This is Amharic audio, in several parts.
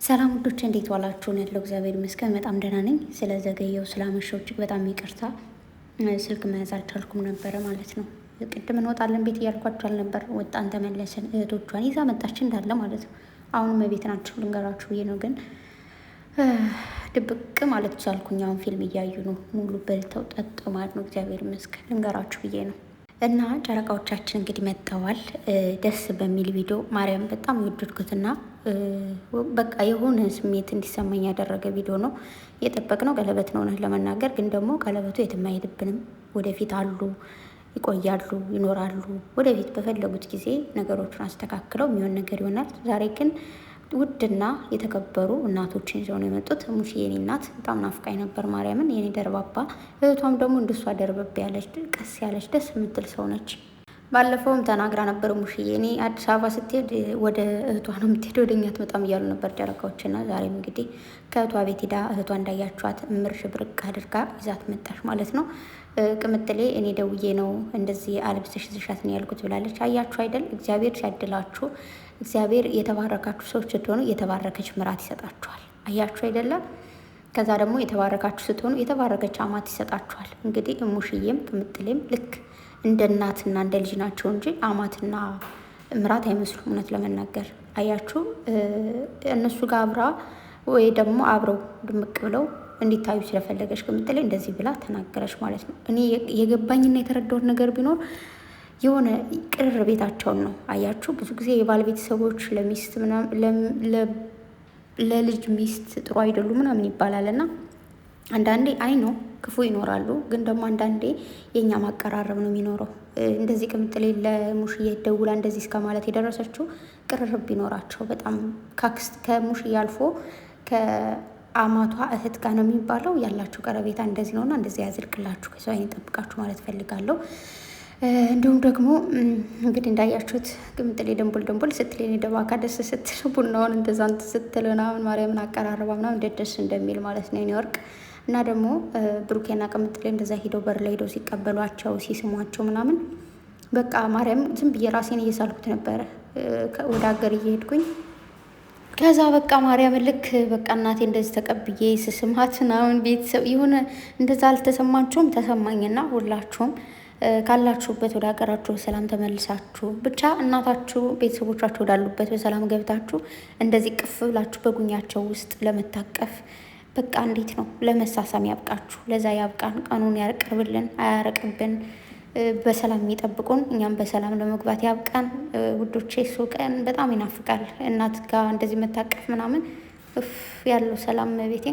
ሰላም ውዶች እንዴት ዋላችሁ? ነው ያለው። እግዚአብሔር ይመስገን በጣም ደህና ነኝ። ስለዘገየው ስላመሸው እጅግ በጣም ይቅርታ። ስልክ መያዝ አልቻልኩም ነበረ ማለት ነው። ቅድም እንወጣለን ቤት እያልኳችሁ አልነበር? ወጣን ተመለስን። እህቶቿን ይዛ መጣች እንዳለ ማለት ነው። አሁንም ቤት ናቸው ልንገራችሁ ብዬ ነው፣ ግን ድብቅ ማለት ቻልኩኝ። አሁን ፊልም እያዩ ነው፣ ሙሉ በልተው ጠጡ ማለት ነው። እግዚአብሔር ይመስገን ልንገራችሁ ብዬ ነው። እና ጨረቃዎቻችን እንግዲህ መጥተዋል። ደስ በሚል ቪዲዮ ማርያም በጣም የወደድኩትና በቃ የሆነ ስሜት እንዲሰማኝ ያደረገ ቪዲዮ ነው። የጠበቅነው ቀለበት ነው እውነት ለመናገር ግን ደግሞ ቀለበቱ የትም አይሄድብንም። ወደፊት አሉ፣ ይቆያሉ፣ ይኖራሉ። ወደፊት በፈለጉት ጊዜ ነገሮችን አስተካክለው የሚሆን ነገር ይሆናል። ዛሬ ግን ውድና የተከበሩ እናቶችን ይዘው ነው የመጡት። ሙሽዬ የኔ እናት በጣም ናፍቃኝ ነበር ማርያምን፣ የኔ ደርባባ። እህቷም ደግሞ እንደሷ ደርበብ ያለች ቀስ ያለች ደስ የምትል ሰው ነች። ባለፈውም ተናግራ ነበር ሙሽዬ እኔ አዲስ አበባ ስትሄድ ወደ እህቷ ነው የምትሄድ፣ ወደኛ ትመጣም እያሉ ነበር ጨረቃዎችና ዛሬም እንግዲህ ከእህቷ ቤት ሄዳ እህቷ እንዳያችኋት እምር ሽብርቅ አድርጋ ይዛት መጣሽ ማለት ነው። ቅምጥሌ እኔ ደውዬ ነው እንደዚህ አልብስሽ ዝሻት ነው ያልኩት ብላለች። አያችሁ አይደል እግዚአብሔር ሲያድላችሁ፣ እግዚአብሔር የተባረካችሁ ሰዎች ስትሆኑ የተባረከች ምራት ይሰጣችኋል። አያችሁ አይደለም? ከዛ ደግሞ የተባረካችሁ ስትሆኑ የተባረከች አማት ይሰጣችኋል። እንግዲህ እሙሽዬም ቅምጥሌም ልክ እንደ እናትና እንደ ልጅ ናቸው እንጂ አማትና ምራት አይመስሉም። እውነት ለመናገር አያችሁ፣ እነሱ ጋር አብራ ወይ ደግሞ አብረው ድምቅ ብለው እንዲታዩ ስለፈለገች ቅምጥሌ እንደዚህ ብላ ተናገረች ማለት ነው። እኔ የገባኝና የተረዳሁት ነገር ቢኖር የሆነ ቅርር ቤታቸውን ነው። አያችሁ፣ ብዙ ጊዜ የባል ቤተሰቦች ለሚስት ለልጅ ሚስት ጥሩ አይደሉም ምናምን ይባላል እና አንዳንዴ አይ ነው ክፉ ይኖራሉ፣ ግን ደግሞ አንዳንዴ የእኛ ማቀራረብ ነው የሚኖረው። እንደዚህ ቅምጥሌ ለሙሽዬ ደውላ እንደዚህ እስከ ማለት የደረሰችው ቅርርብ ቢኖራቸው በጣም ከሙሽዬ አልፎ ከአማቷ እህት ጋር ነው የሚባለው ያላችሁ ቀረቤታ እንደዚህ ነውና እንደዚህ ያዝልቅላችሁ፣ ከሰው አይነት ጠብቃችሁ ማለት ፈልጋለሁ። እንዲሁም ደግሞ እንግዲህ እንዳያችሁት ቅምጥሌ ደንቦል ስትል የኔ ደባካ ደስ ስትል ቡናውን እንደዛ ስትል ምናምን ማርያምን አቀራረባ ምናምን እንዴት ደስ እንደሚል ማለት ነው። ኒውዮርክ እና ደግሞ ብሩኬና ቅምጥሌ እንደዛ ሂደው በር ላይ ሂደው ሲቀበሏቸው ሲስሟቸው ምናምን በቃ ማርያም ዝም ብዬ ራሴን እየሳልኩት ነበረ ወደ ሀገር እየሄድኩኝ። ከዛ በቃ ማርያም ልክ በቃ እናቴ እንደዚህ ተቀብዬ ስስማት ምናምን ቤተሰብ የሆነ እንደዛ አልተሰማችሁም? ተሰማኝና ሁላችሁም ካላችሁበት ወደ ሀገራችሁ በሰላም ተመልሳችሁ ብቻ እናታችሁ ቤተሰቦቻችሁ ወዳሉበት በሰላም ገብታችሁ እንደዚህ ቅፍ ብላችሁ በጉኛቸው ውስጥ ለመታቀፍ በቃ እንዴት ነው ለመሳሳም ያብቃችሁ። ለዛ ያብቃን። ቀኑን ያቅርብልን፣ አያረቅብን። በሰላም የሚጠብቁን እኛም በሰላም ለመግባት ያብቃን ውዶቼ። እሱ ቀን በጣም ይናፍቃል። እናት ጋር እንደዚህ መታቀፍ ምናምን ያለው ሰላም ቤቴ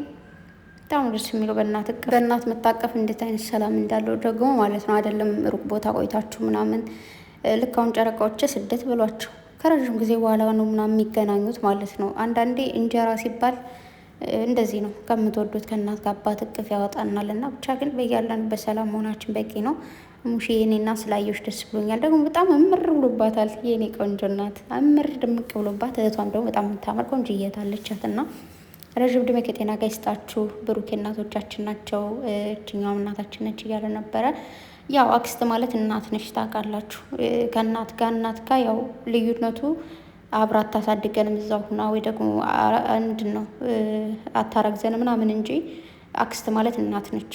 በጣም ደስ የሚለው በእናት መታቀፍ እንዴት አይነት ሰላም እንዳለው ደግሞ ማለት ነው። አይደለም ሩቅ ቦታ ቆይታችሁ ምናምን ልክ አሁን ጨረቃዎች ስደት ብሏቸው ከረዥም ጊዜ በኋላ ነው ምናምን የሚገናኙት ማለት ነው። አንዳንዴ እንጀራ ሲባል እንደዚህ ነው፣ ከምትወዱት ከእናት ከአባት እቅፍ ያወጣናል። እና ብቻ ግን በያለን በሰላም መሆናችን በቂ ነው። ሙሽዬ የኔና ስላየሽ ደስ ብሎኛል። ደግሞ በጣም እምር ብሎባታል የኔ ቆንጆ እናት፣ እምር ድምቅ ብሎባት። እህቷም ደግሞ በጣም የምታምር ቆንጆ እየታለቻት እና ረዥም ዕድሜ ከጤና ጋር ይስጣችሁ። ብሩኬ እናቶቻችን ናቸው፣ እችኛውም እናታችን ነች እያለ ነበረ። ያው አክስት ማለት እናት ነች ታውቃላችሁ። ከእናት ጋር ያው ልዩነቱ አብራ አታሳድገንም እዛው ሁና ወይ ደግሞ ምንድን ነው አታረግዘን ምናምን እንጂ አክስት ማለት እናት ነች።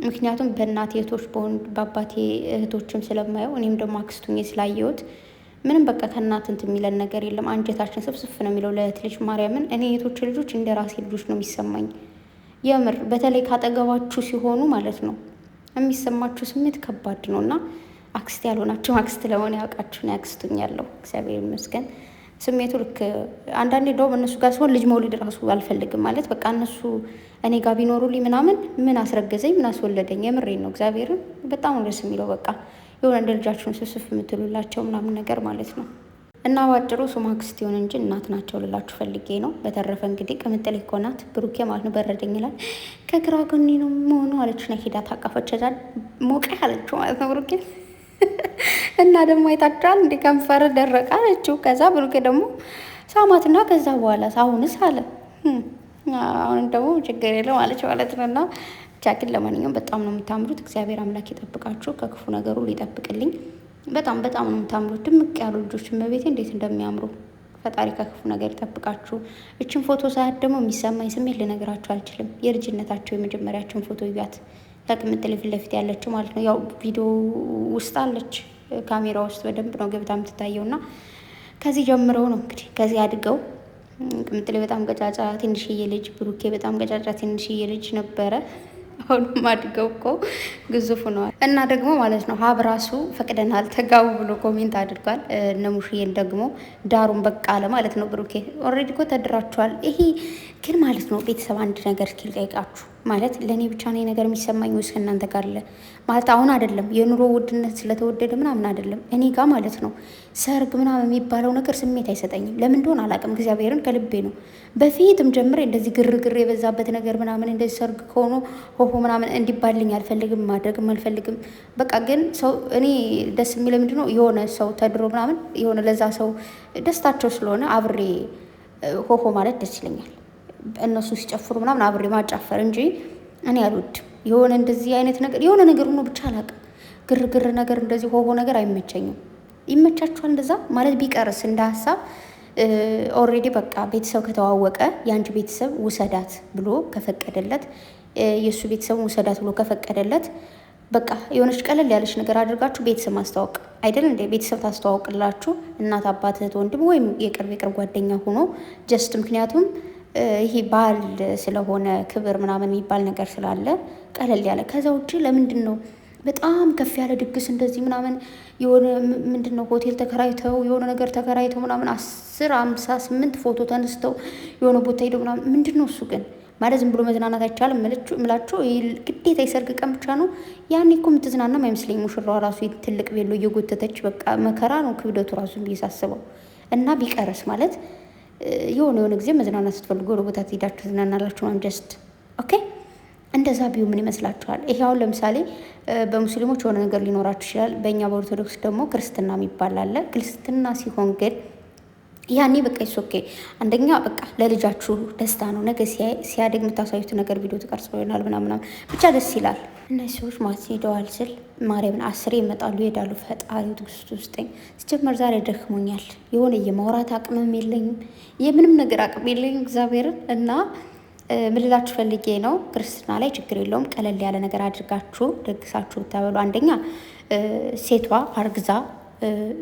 ምክንያቱም በእናቴ እህቶች በአባቴ እህቶችም ስለማየው እኔም ደግሞ አክስቱኝ ስላየሁት ምንም በቃ ከእናት እንትን የሚለን ነገር የለም። አንጀታችን ስፍስፍ ነው የሚለው ለእህት ልጅ ማርያምን። እኔ የእህቶች ልጆች እንደ ራሴ ልጆች ነው የሚሰማኝ የምር። በተለይ ካጠገባችሁ ሲሆኑ ማለት ነው የሚሰማችሁ ስሜት ከባድ ነው። እና አክስት ያልሆናችሁ አክስት ለሆነ ያውቃችሁ ነው ያክስቱኝ ያለው እግዚአብሔር ይመስገን። ስሜቱ ልክ አንዳንዴ እንደውም እነሱ ጋር ሲሆን ልጅ መውለድ ራሱ አልፈልግም ማለት በቃ እነሱ እኔ ጋር ቢኖሩልኝ ምናምን ምን አስረገዘኝ ምን አስወለደኝ። የምሬን ነው እግዚአብሔርን። በጣም ነው ደስ የሚለው በቃ የሆነ እንደ ልጃችሁን ስስፍ የምትሉላቸው ምናምን ነገር ማለት ነው። እና ባጭሩ ሱማ አክስት ይሁን እንጂ እናት ናቸው ልላችሁ ፈልጌ ነው። በተረፈ እንግዲህ ቅምጥሌ እኮ ናት ብሩኬ ማለት ነው። በረደኝ ይላል ከግራ ጎኔ ነው መሆኑ አለች ና ሄዳ ታቀፈች። እዛ ሞቀ አለችው ማለት ነው ብሩኬ እና ደግሞ አይታችኋል እንደ ከንፈር ደረቀ አለችው። ከዛ ብሩኬ ደግሞ ሳማትና ከዛ በኋላ አሁንስ አለ አሁን ደግሞ ችግር የለም አለች ማለት ነው። እና ብቻ ግን ለማንኛውም በጣም ነው የምታምሩት። እግዚአብሔር አምላክ ይጠብቃችሁ፣ ከክፉ ነገሩ ሊጠብቅልኝ። በጣም ነው የምታምሩት። ድምቅ ያሉ ልጆች መቤቴ እንዴት እንደሚያምሩ ፈጣሪ ከክፉ ነገር ይጠብቃችሁ። እችን ፎቶ ሳያት ደግሞ የሚሰማኝ ስሜት ልነግራችሁ አልችልም። የልጅነታቸው የመጀመሪያቸውን ፎቶ እያት ከቅምጥሌ ፊት ለፊት ያለችው ማለት ነው። ያው ቪዲዮ ውስጥ አለች፣ ካሜራ ውስጥ በደንብ ነው ገብታ የምትታየው። እና ከዚህ ጀምረው ነው እንግዲህ ከዚህ አድገው ቅምጥሌ በጣም ቀጫጫ ትንሽዬ ልጅ፣ ብሩኬ በጣም ቀጫጫ ትንሽዬ ልጅ ነበረ። አሁንም አድገው እኮ ግዙፍ ነዋል። እና ደግሞ ማለት ነው ሀብ ራሱ ፈቅደናል ተጋቡ ብሎ ኮሜንት አድርጓል። እነ ሙሽዬን ደግሞ ዳሩን በቃ አለ ማለት ነው። ብሩኬ ኦልሬዲ እኮ ተድራችኋል። ይሄ ግን ማለት ነው ቤተሰብ አንድ ነገር እስኪል ጠይቃችሁ ማለት ለእኔ ብቻ ነው ነገር የሚሰማኝ ወይስ ከእናንተ ጋር አለ ማለት አሁን አይደለም የኑሮ ውድነት ስለተወደደ ምናምን አይደለም። እኔ ጋር ማለት ነው ሰርግ ምናምን የሚባለው ነገር ስሜት አይሰጠኝም። ለምን እንደሆነ አላውቅም። እግዚአብሔርን ከልቤ ነው። በፊትም ጀምሬ እንደዚህ ግርግር የበዛበት ነገር ምናምን እንደዚህ ሰርግ ከሆኑ ሆሆ ምናምን እንዲባልኝ አልፈልግም፣ ማድረግም አልፈልግም። በቃ ግን ሰው እኔ ደስ የሚለ ምንድን ነው የሆነ ሰው ተድሮ ምናምን የሆነ ለዛ ሰው ደስታቸው ስለሆነ አብሬ ሆሆ ማለት ደስ ይለኛል። እነሱ ሲጨፍሩ ምናምን አብሬ ማጫፈር እንጂ እኔ አልወድም። የሆነ እንደዚህ አይነት ነገር የሆነ ነገር ሆኖ ብቻ አላውቅም። ግርግር ነገር እንደዚህ ሆሆ ነገር አይመቸኝም። ይመቻችኋል እንደዛ ማለት ቢቀርስ እንደ ሀሳብ ኦልሬዲ በቃ ቤተሰብ ከተዋወቀ የአንቺ ቤተሰብ ውሰዳት ብሎ ከፈቀደለት የእሱ ቤተሰብ ውሰዳት ብሎ ከፈቀደለት በቃ የሆነች ቀለል ያለች ነገር አድርጋችሁ ቤተሰብ ማስተዋወቅ አይደል እንደ ቤተሰብ ታስተዋውቅላችሁ እናት፣ አባት፣ እህት፣ ወንድም ወይም የቅርብ ጓደኛ ሆኖ ጀስት ምክንያቱም ይሄ ባህል ስለሆነ ክብር ምናምን የሚባል ነገር ስላለ ቀለል ያለ። ከዛ ውጭ ለምንድን ነው በጣም ከፍ ያለ ድግስ እንደዚህ ምናምን የሆነ ምንድን ነው ሆቴል ተከራይተው የሆነ ነገር ተከራይተው ምናምን 10፣ 50፣ 8 ፎቶ ተነስተው የሆነ ቦታ ሄደው ምናምን ምንድን ነው እሱ ግን ማለት ዝም ብሎ መዝናናት አይቻልም ምላቸው ግዴታ የሰርግ ቀን ብቻ ነው። ያኔ እኮ የምትዝናናም አይመስለኝ። ሙሽራዋ ራሱ ትልቅ ቤሎ እየጎተተች በቃ መከራ ነው ክብደቱ ራሱ ብዬ ሳስበው እና ቢቀርስ ማለት የሆነ ጊዜ መዝናናት ስትፈልጉ ወደ ቦታ ትሄዳችሁ ትዝናናላችሁ ነው ጀስት ኦኬ። እንደዛ ቢሆን ምን ይመስላችኋል? ይሄ አሁን ለምሳሌ በሙስሊሞች የሆነ ነገር ሊኖራችሁ ይችላል። በእኛ በኦርቶዶክስ ደግሞ ክርስትና የሚባል አለ። ክርስትና ሲሆን ግን ያኔ በቃ ኦኬ አንደኛ በቃ ለልጃችሁ ደስታ ነው። ነገ ሲያደግ የምታሳዩት ነገር ቪዲዮ ተቀርጸው ይሆናል ምናምን ብቻ ደስ ይላል። እነዚህ ሰዎች ማለት ሄደዋል ስል ማርያምን 10 ይመጣሉ ይሄዳሉ። ፈጣሪው ትግስቱ ውስጠኝ ሲጀመር ዛሬ ደክሞኛል። የሆነ የማውራት አቅምም የለኝም፣ የምንም ነገር አቅም የለኝም እግዚአብሔርን እና ምልላችሁ ፈልጌ ነው። ክርስትና ላይ ችግር የለውም ቀለል ያለ ነገር አድርጋችሁ ደግሳችሁ ብታበሉ አንደኛ ሴቷ አርግዛ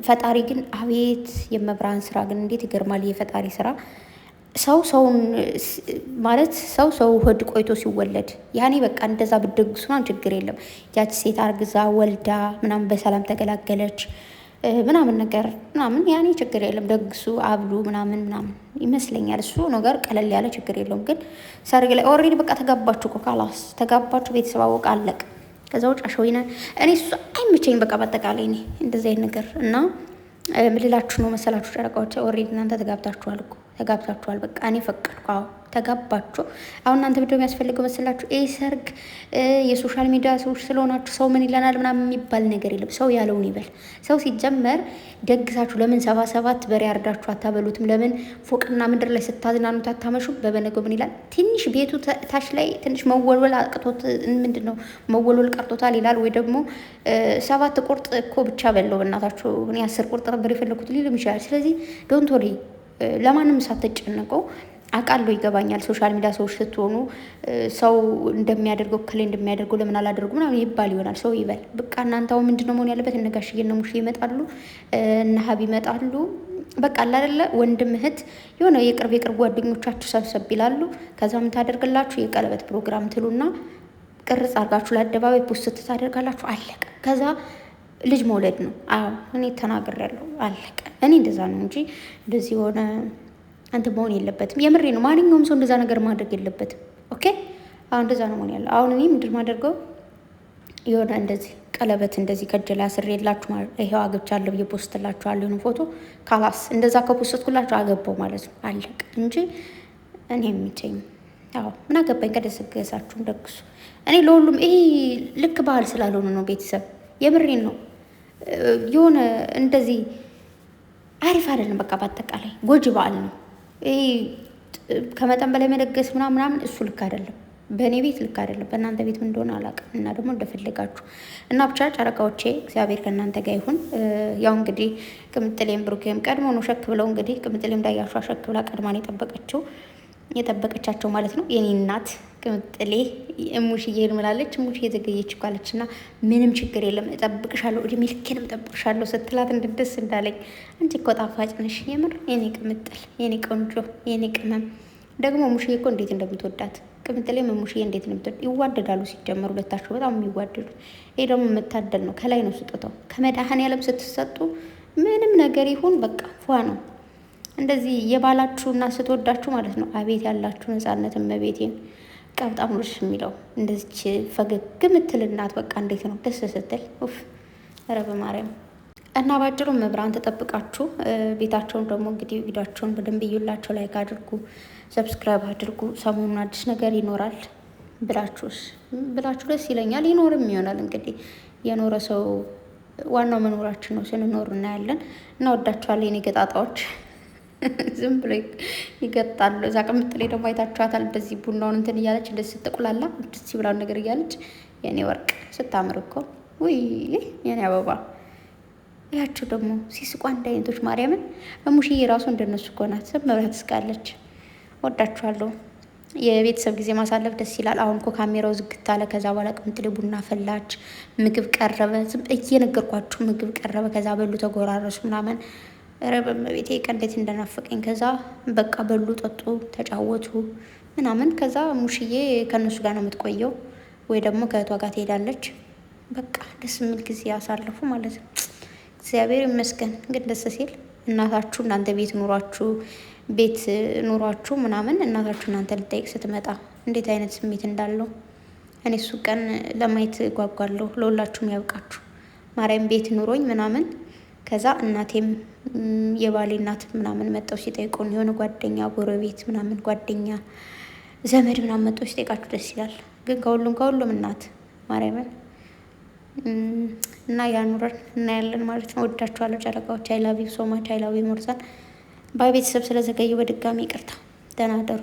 ፈጣሪ ግን አቤት የመብራን ስራ ግን እንዴት ይገርማል። የፈጣሪ ስራ ሰውን ማለት ሰው ሆድ ቆይቶ ሲወለድ ያኔ በቃ እንደዛ ብትደግሱና ችግር የለም። ያቺ ሴት አርግዛ ወልዳ ምናምን በሰላም ተገላገለች ምናምን ነገር ምናምን ያኔ ችግር የለም። ደግሱ አብሉ ምናምን ይመስለኛል። እሱ ነገር ቀለል ያለ ችግር የለውም። ግን ሰርግ ላይ ኦልሬዲ በቃ ተጋባችሁ እኮ ካላስ ተጋባችሁ ቤተሰብ አወቀ አለቅ። ከዛ ውጭ አሸወይና እኔ እሱ አይመቸኝ በቃ በአጠቃላይ እኔ እንደዚህ አይነት ነገር እና ምልላችሁ ነው መሰላችሁ ጨረቃዎች ኦልሬዲ እናንተ ተጋብታችኋል እኮ ተጋብታችኋል። በቃ እኔ ፈቀድኩ። አዎ ተጋባችሁ። አሁን እናንተ ብቻ የሚያስፈልገው መሰላችሁ ሰርግ የሶሻል ሚዲያ ሰዎች ስለሆናችሁ ሰው ምን ይለናል ምናምን የሚባል ነገር የለም። ሰው ያለውን ይበል። ሰው ሲጀመር ደግሳችሁ ለምን 77 በሬ አርዳችሁ አታበሉትም? ለምን ፎቅና ምድር ላይ ስታዝናኑት አታመሹም? በበነገው ምን ይላል? ትንሽ ቤቱ ታች ላይ ትንሽ መወልወል አቅቶት ምንድን ነው መወልወል ቀርቶታል ይላል። ወይ ደግሞ 7 ቁርጥ እኮ ብቻ በለው በእናታችሁ እኔ 10 ቁርጥ ነበር የፈለኩት ሊልም ይችላል። ስለዚህ ዶንት ወሪ ለማንም ሳትጨነቀው አውቃለሁ፣ ይገባኛል። ሶሻል ሚዲያ ሰዎች ስትሆኑ ሰው እንደሚያደርገው ከላይ እንደሚያደርገው ለምን አላደርጉ ምናምን ይባል ይሆናል። ሰው ይበል በቃ። እናንተ አሁን ምንድነው መሆን ያለበት? እነ ጋሽዬ እነ ሙሽ ይመጣሉ፣ እነ ሀብ ይመጣሉ። በቃ አላደለ ወንድም እህት የሆነ የቅርብ ጓደኞቻችሁ ሰብሰብ ይላሉ። ከዛ ምን ታደርግላችሁ? የቀለበት ፕሮግራም ትሉና ቅርጽ አድርጋችሁ ለአደባባይ ፖስት ታደርጋላችሁ። አለቀ። ከዛ ልጅ መውለድ ነው። አዎ እኔ ተናግሬያለሁ። አለቀ። እኔ እንደዛ ነው እንጂ እንደዚህ የሆነ አንተ መሆን የለበትም። የምሬ ነው። ማንኛውም ሰው እንደዛ ነገር ማድረግ የለበትም። ኦኬ አሁን እንደዛ ነው መሆን ያለው። አሁን እኔ ምንድን ማደርገው የሆነ እንደዚህ ቀለበት እንደዚህ ከጀላ ስሬላችሁ ማለት ይሄው አገብቻለሁ ብዬ ፖስትላችኋለሁ የሆነ ፎቶ ካላስ እንደዛ ከፖስትኩላችሁ አገባው ማለት ነው። አለቀ እንጂ እኔ የሚቸኝ አዎ ምን አገባኝ። ከደስገሳችሁም ደግሱ። እኔ ለሁሉም ይሄ ልክ ባህል ስላልሆነ ነው። ቤተሰብ የምሬን ነው። የሆነ እንደዚህ አሪፍ አይደለም። በቃ በአጠቃላይ ጎጂ በዓል ነው። ይሄ ከመጠን በላይ መደገስ ምናምን እሱ ልክ አይደለም። በእኔ ቤት ልክ አይደለም፣ በእናንተ ቤት ምን እንደሆነ አላውቅም። እና ደግሞ እንደፈለጋችሁ እና ብቻ ጨረቃዎቼ እግዚአብሔር ከእናንተ ጋር ይሁን። ያው እንግዲህ ቅምጥሌም ብሩኬም ቀድሞ ነው ሸክ ብለው እንግዲህ ቅምጥሌም እንዳያሿ ሸክ ብላ ቀድማን የጠበቀቻቸው ማለት ነው። የኔ እናት ቅምጥሌ እሙሽዬ ምላለች። እሙሽዬ ዘገየች እኮ አለች እና ምንም ችግር የለም እጠብቅሻለሁ፣ እድሜ ልኬንም እጠብቅሻለሁ ስትላት እንድደስ እንዳለኝ። አንቺ እኮ ጣፋጭ ነሽ የምር የኔ ቅምጥል፣ የኔ ቆንጆ፣ የኔ ቅመም። ደግሞ ሙሽዬ እኮ እንዴት እንደምትወዳት ቅምጥሌም ሙሽዬ እንዴት እንደምትወድ ይዋደዳሉ። ሲጀመሩ ሁለታቸው በጣም የሚዋደዱት። ይሄ ደግሞ የምታደል ነው፣ ከላይ ነው ስጦታው። ከመድኃኔዓለም ስትሰጡ ምንም ነገር ይሁን በቃ ፏ ነው። እንደዚህ የባላችሁና ስትወዳችሁ ማለት ነው። አቤት ያላችሁ ነፃነት እመቤቴን በጣም ደስ የሚለው እንደዚች ፈገግ የምትል እናት በቃ እንዴት ነው ደስ ስትል ኡፍ! ኧረ በማርያም እና ባጭሩ መብራን ተጠብቃችሁ ቤታቸውን ደግሞ እንግዲህ ቪዲዮቸውን በደንብ እዩላቸው፣ ላይክ አድርጉ፣ ሰብስክራይብ አድርጉ። ሰሞኑን አዲስ ነገር ይኖራል ብላችሁ ደስ ይለኛል። ይኖርም ይሆናል እንግዲህ የኖረ ሰው ዋናው መኖራችን ነው። ስንኖር እናያለን። እና ወዳችኋለሁ የኔ ገጣጣዎች። ዝም ብሎ ይገጣሉ። እዛ ቅምጥሌ ደግሞ አይታችኋታል። እንደዚህ ቡናውን እንትን እያለች እንደዚህ ስትቁላላ ደስ ይብላውን ነገር እያለች የኔ ወርቅ ስታምር እኮ ውይ የኔ አበባ ያቸው ደግሞ ሲስቋ አንድ አይነቶች ማርያምን። እሙሽዬ ራሱ እንደነሱ እኮ ናት። ዝም ብላ ትስቃለች። ወዳችኋለሁ። የቤተሰብ ጊዜ ማሳለፍ ደስ ይላል። አሁን እኮ ካሜራው ዝግት አለ። ከዛ በኋላ ቅምጥሌ ቡና ፈላች፣ ምግብ ቀረበ። ዝም እየነገርኳችሁ ምግብ ቀረበ። ከዛ በሉ፣ ተጎራረሱ ምናምን። ኧረ በመቤቴ ቀን እንዴት እንደናፈቀኝ። ከዛ በቃ በሉ፣ ጠጡ፣ ተጫወቱ ምናምን። ከዛ ሙሽዬ ከእነሱ ጋር ነው የምትቆየው ወይ ደግሞ ከእህቷ ጋር ትሄዳለች። በቃ ደስ የሚል ጊዜ ያሳለፉ ማለት ነው። እግዚአብሔር ይመስገን። ግን ደስ ሲል እናታችሁ እናንተ ቤት ኑሯችሁ ምናምን እናታችሁ እናንተ ልጠይቅ ስትመጣ እንዴት አይነት ስሜት እንዳለው እኔ እሱ ቀን ለማየት ጓጓለሁ። ለሁላችሁም ያብቃችሁ። ማርያም ቤት ኑሮኝ ምናምን ከዛ እናቴም የባሌ እናት ምናምን መጠው ሲጠይቁን የሆነ ጓደኛ ጎረቤት ምናምን ጓደኛ ዘመድ ምናምን መጠው ሲጠይቃችሁ ደስ ይላል። ግን ከሁሉም እናት ማርያምን እና ያኑረን እናያለን ማለት ነው። ወዳችኋለሁ ጨረቃዎች። አይላቪ ሶማች አይላቪ ሞርዛን ባይ። ቤተሰብ ስለዘገዩ በድጋሚ ይቅርታ። ደህና ደሩ።